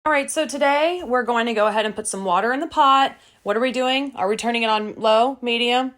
All right, so today we're going to go ahead and put some water in the pot. What are we doing? Are we turning it on low, medium?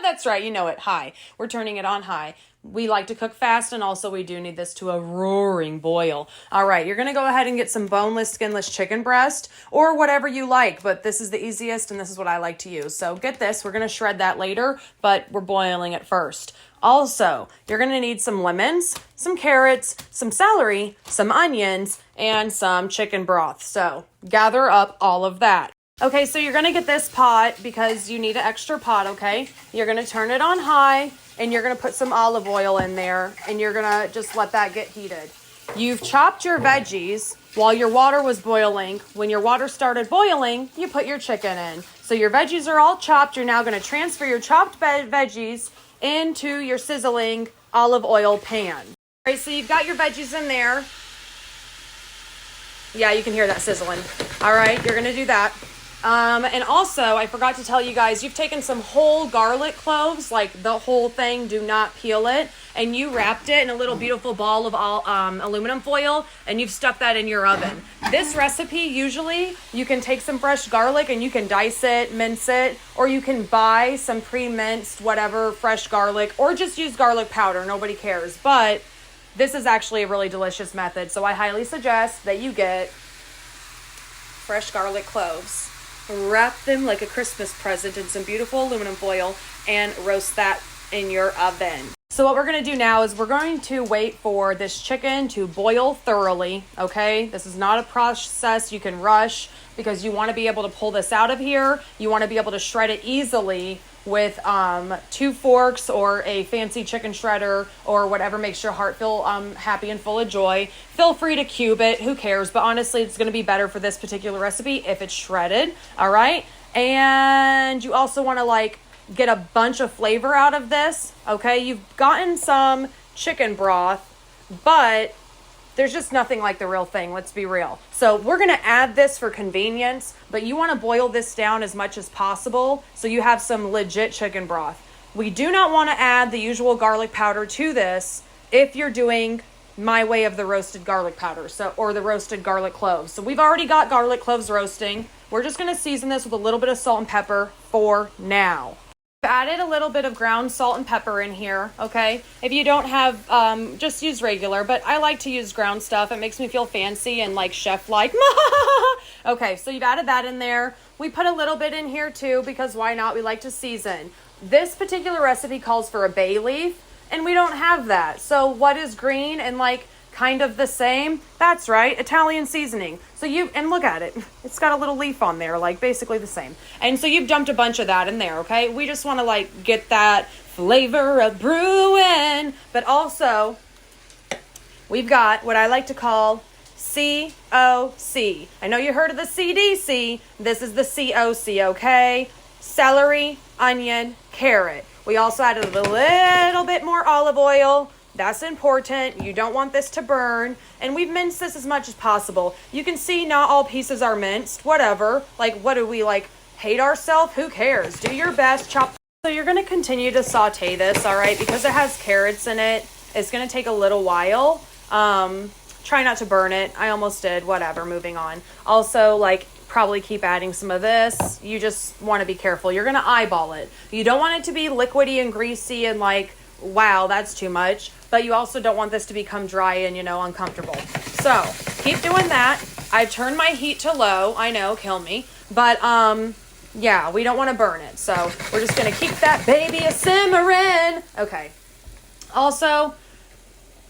That's right, you know it, high. We're turning it on high. We like to cook fast, and also we do need this to a roaring boil. All right, you're going to go ahead and get some boneless, skinless chicken breast or whatever you like, but this is the easiest and this is what I like to use. So get this, we're going to shred that later, but we're boiling it first. Also, you're going to need some lemons, some carrots, some celery, some onions, and some chicken broth. So gather up all of that. Okay, so you're going to get this pot because you need an extra pot, okay? You're going to turn it on high and you're going to put some olive oil in there and you're going to just let that get heated. You've chopped your veggies while your water was boiling. When your water started boiling, you put your chicken in. So your veggies are all chopped. You're now going to transfer your chopped veggies into your sizzling olive oil pan. All right, so you've got your veggies in there. Yeah, you can hear that sizzling. All right, you're going to do that. And also, I forgot to tell you guys, you've taken some whole garlic cloves, like the whole thing, do not peel it, and you wrapped it in a little beautiful ball of aluminum foil, and you've stuck that in your oven. This recipe, usually, you can take some fresh garlic and you can dice it, mince it, or you can buy some pre-minced, whatever, fresh garlic, or just use garlic powder, nobody cares. But this is actually a really delicious method, so I highly suggest that you get fresh garlic cloves. Wrap them like a Christmas present in some beautiful aluminum foil and roast that in your oven. So what we're going to do now is we're going to wait for this chicken to boil thoroughly, okay? This is not a process you can rush because you want to be able to pull this out of here. You want to be able to shred it easily with 2 forks or a fancy chicken shredder or whatever makes your heart feel happy and full of joy. Feel free to cube it, who cares? But honestly, it's going to be better for this particular recipe if it's shredded, all right? And you also want to get a bunch of flavor out of this, okay? You've gotten some chicken broth, but there's just nothing like the real thing, let's be real. So we're going to add this for convenience, but you want to boil this down as much as possible so you have some legit chicken broth. We do not want to add the usual garlic powder to this if you're doing my way of the roasted garlic powder, or the roasted garlic cloves. So we've already got garlic cloves roasting. We're just going to season this with a little bit of salt and pepper for now. Added a little bit of ground salt and pepper in here, okay? If you don't have, just use regular, but I like to use ground stuff. It makes me feel fancy and chef-like. Okay, so you've added that in there. We put a little bit in here too, because why not? We like to season. This particular recipe calls for a bay leaf, and we don't have that. So what is green and kind of the same? That's right, Italian seasoning. And look at it. It's got a little leaf on there, basically the same. And so you've dumped a bunch of that in there, okay? We just want to get that flavor of brewing. But also, we've got what I like to call COC. I know you heard of the CDC. This is the COC, okay? Celery, onion, carrot. We also added a little bit more olive oil. That's important. You don't want this to burn. And we've minced this as much as possible. You can see not all pieces are minced. Whatever. What do we hate ourselves? Who cares? Do your best. Chop. So you're going to continue to saute this, all right? Because it has carrots in it, it's going to take a little while. Try not to burn it. I almost did. Whatever. Moving on. Also, probably keep adding some of this. You just want to be careful. You're going to eyeball it. You don't want it to be liquidy and greasy and wow, that's too much. But you also don't want this to become dry and, uncomfortable. So keep doing that. I've turned my heat to low. I know, kill me. But, yeah, we don't want to burn it. So we're just going to keep that baby a-simmering. Okay. Also,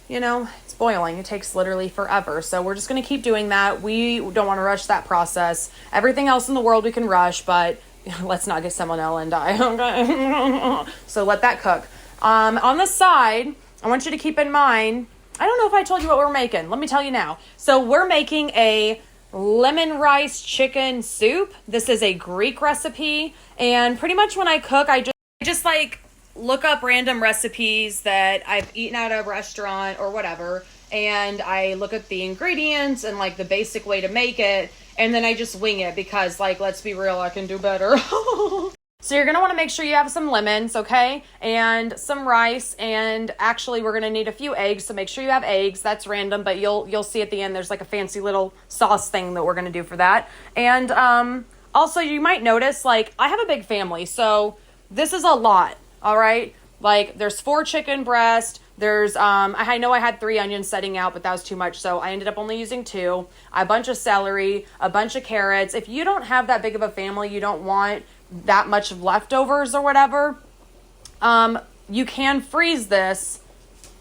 it's boiling. It takes literally forever. So we're just going to keep doing that. We don't want to rush that process. Everything else in the world we can rush, but let's not get salmonella and die. Okay. So let that cook. On the side, I want you to keep in mind, I don't know if I told you what we're making. Let me tell you now. So we're making a lemon rice chicken soup. This is a Greek recipe. And pretty much when I cook, I just look up random recipes that I've eaten at a restaurant or whatever. And I look at the ingredients and the basic way to make it. And then I just wing it because let's be real, I can do better. So you're going to want to make sure you have some lemons, okay, and some rice, and actually we're going to need a few eggs, so make sure you have eggs. That's random, but you'll see at the end there's like a fancy little sauce thing that we're going to do for that. And also you might notice, like, I have a big family, so this is a lot, all right? Like, there's 4 chicken breasts. There's, I know I had 3 onions setting out, but that was too much, so I ended up only using 2. A bunch of celery, a bunch of carrots. If you don't have that big of a family, you don't want that much leftovers or whatever, you can freeze this.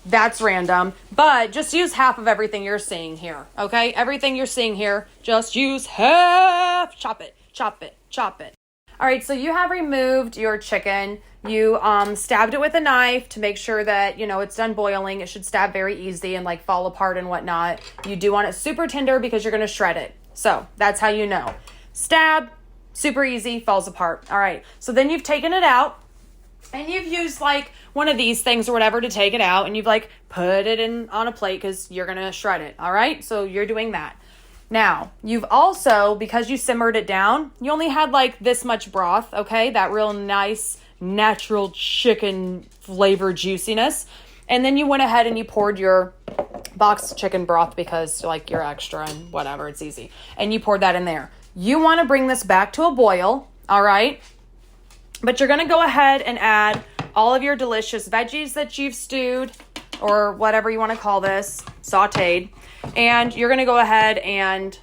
That's random, but just use half of everything you're seeing here, okay? Everything you're seeing here, just use half. Chop it, chop it, chop it. All right, so you have removed your chicken. You stabbed it with a knife to make sure that, you know, it's done boiling. It should stab very easy and like fall apart and whatnot. You do want it super tender because you're going to shred it. So that's how you know. Stab, super easy, falls apart. All right, so then you've taken it out and you've used like one of these things or whatever to take it out, and you've like put it in on a plate because you're going to shred it. All right, so you're doing that. Now, you've also, because you simmered it down, you only had like this much broth, okay? That real nice, natural chicken flavor juiciness. And then you went ahead and you poured your boxed chicken broth because like you're extra and whatever, it's easy. And you poured that in there. You want to bring this back to a boil, all right? But you're going to go ahead and add all of your delicious veggies that you've stewed, or whatever you want to call this, sauteed. And you're going to go ahead and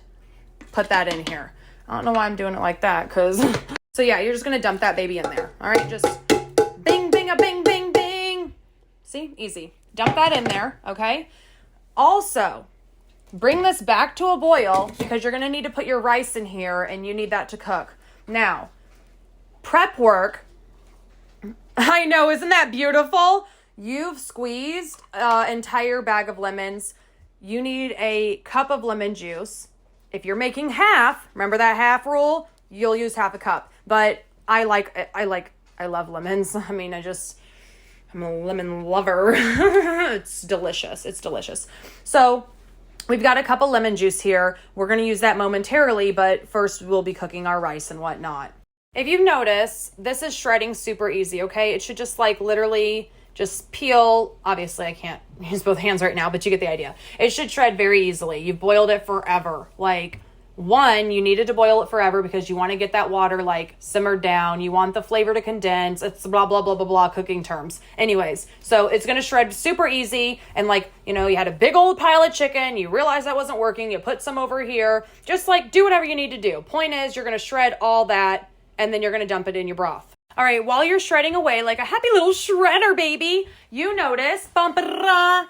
put that in here. I don't know why I'm doing it like that, because... So yeah, you're just going to dump that baby in there. All right, just bing, bing, a bing, bing, bing. See, easy. Dump that in there, okay? Also, bring this back to a boil because you're going to need to put your rice in here and you need that to cook. Now, prep work. I know, isn't that beautiful? You've squeezed an entire bag of lemons. You need a cup of lemon juice. If you're making half, remember that half rule? You'll use half a cup. But I love lemons. I mean, I'm a lemon lover. It's delicious. It's delicious. So we've got a cup of lemon juice here. We're going to use that momentarily, but first we'll be cooking our rice and whatnot. If you've noticed, this is shredding super easy, okay? It should just like literally just peel. Obviously, I can't use both hands right now, but you get the idea. It should shred very easily. You've boiled it forever. Like, one, you needed to boil it forever because you want to get that water like simmered down. You want the flavor to condense. It's blah, blah, blah, blah, blah, cooking terms. Anyways, so it's going to shred super easy. And like, you know, you had a big old pile of chicken. You realized that wasn't working. You put some over here. Just like do whatever you need to do. Point is, you're going to shred all that and then you're going to dump it in your broth. All right, while you're shredding away like a happy little shredder, baby, you notice,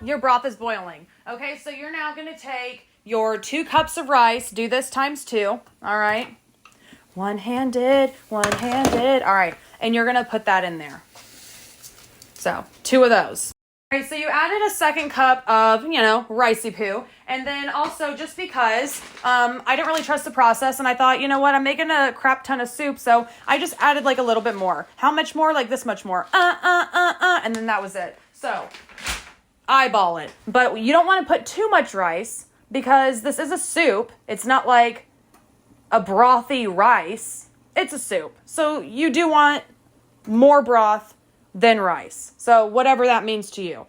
your broth is boiling. Okay, so you're now going to take your 2 cups of rice. Do this times 2. All right. One-handed. All right, and you're going to put that in there. So 2 of those. All right, so you added a 2nd cup of, you know, ricey poo. And then also just because I didn't really trust the process and I thought, you know what, I'm making a crap ton of soup. So I just added like a little bit more. How much more? Like this much more. And then that was it. So eyeball it. But you don't want to put too much rice because this is a soup. It's not like a brothy rice. It's a soup. So you do want more broth than rice. So whatever that means to you.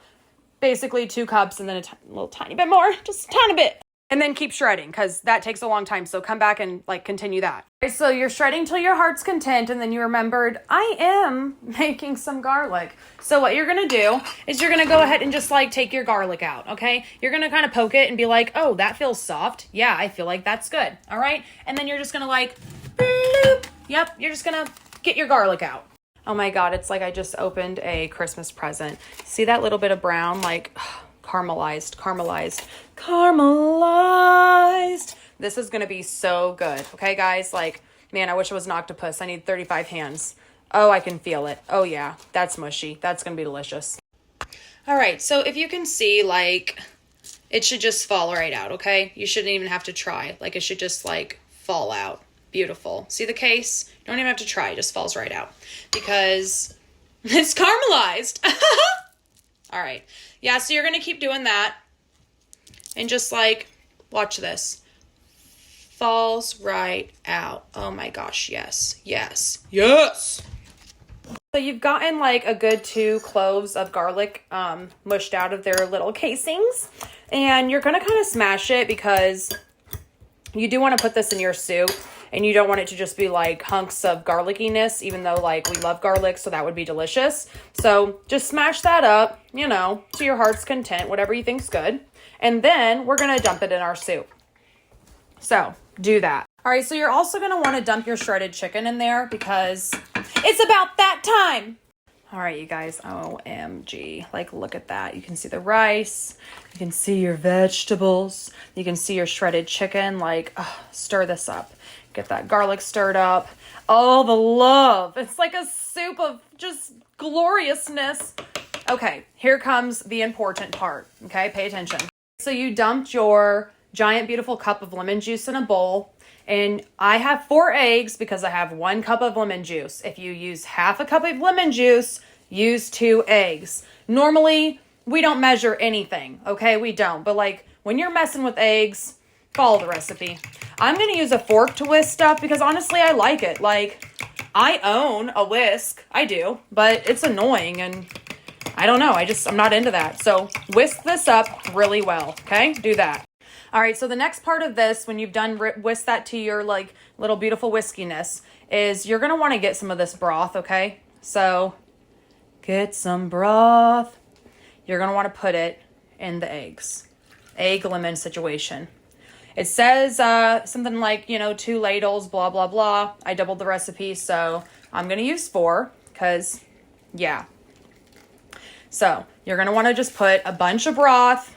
Basically 2 cups and then a little tiny bit more, just a tiny bit. And then keep shredding because that takes a long time. So come back and like continue that. Okay, so you're shredding till your heart's content and then you remembered, I am making some garlic. So what you're going to do is you're going to go ahead and just like take your garlic out, okay? You're going to kind of poke it and be like, oh, that feels soft. Yeah, I feel like that's good. All right? And then you're just going to like, bloop. Yep, you're just going to get your garlic out. Oh my God, it's like I just opened a Christmas present. See that little bit of brown, like caramelized. This is gonna be so good. Okay, guys, like, man, I wish it was an octopus. I need 35 hands. Oh, I can feel it. Oh yeah, that's mushy. That's gonna be delicious. All right, so if you can see, like, it should just fall right out, okay? You shouldn't even have to try. Like, it should just, like, fall out. Beautiful. See the case? You don't even have to try. It just falls right out because it's caramelized. All right. Yeah, so you're going to keep doing that and just like, watch this. Falls right out. Oh my gosh. Yes. So you've gotten like a good 2 cloves of garlic mushed out of their little casings. And you're going to kind of smash it because you do want to put this in your soup. And you don't want it to just be like hunks of garlickiness, even though like we love garlic, so that would be delicious. So just smash that up, you know, to your heart's content, whatever you think's good. And then we're going to dump it in our soup. So do that. All right, so you're also going to want to dump your shredded chicken in there because it's about that time. All right, you guys, OMG. Like, look at that. You can see the rice. You can see your vegetables. You can see your shredded chicken. Like, stir this up. Get that garlic stirred up. Oh, the love. It's like a soup of just gloriousness. Okay, here comes the important part. Okay, pay attention. So you dumped your giant, beautiful cup of lemon juice in a bowl. And I have 4 eggs because I have 1 cup of lemon juice. If you use half a cup of lemon juice, use 2 eggs. Normally, we don't measure anything. Okay, we don't. But like when you're messing with eggs, follow the recipe. I'm going to use a fork to whisk stuff because honestly, I like it. Like, I own a whisk. I do, but it's annoying and I don't know. I'm not into that. So whisk this up really well. Okay, do that. All right, so the next part of this, when you've done whisk that to your like little beautiful whiskiness, is you're going to want to get some of this broth, okay? So get some broth. You're going to want to put it in the eggs. Egg lemon situation. It says something like, 2 ladles, blah, blah, blah. I doubled the recipe, so I'm going to use 4 because, yeah. So you're going to want to just put a bunch of broth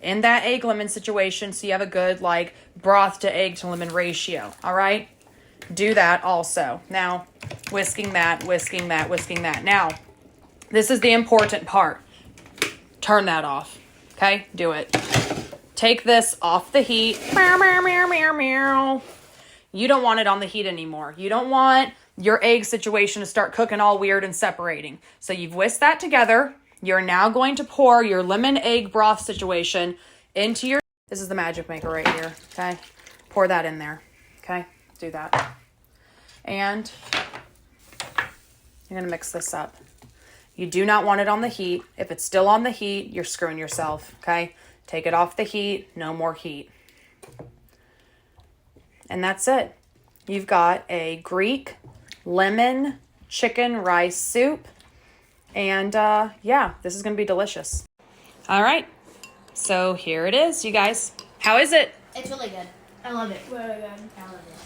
in that egg lemon situation so you have a good, like, broth to egg to lemon ratio, all right? Do that also. Now, whisking that. Now, this is the important part. Turn that off, okay? Do it. Take this off the heat. You don't want it on the heat anymore. You don't want your egg situation to start cooking all weird and separating. So you've whisked that together. You're now going to pour your lemon egg broth situation into your... This is the magic maker right here, okay? Pour that in there, okay? Do that. And you're going to mix this up. You do not want it on the heat. If it's still on the heat, you're screwing yourself, okay? Take it off the heat. No more heat. And that's it. You've got a Greek lemon chicken rice soup. And yeah, this is going to be delicious. All right. So here it is, you guys. How is it? It's really good. I love it. Really good. I love it.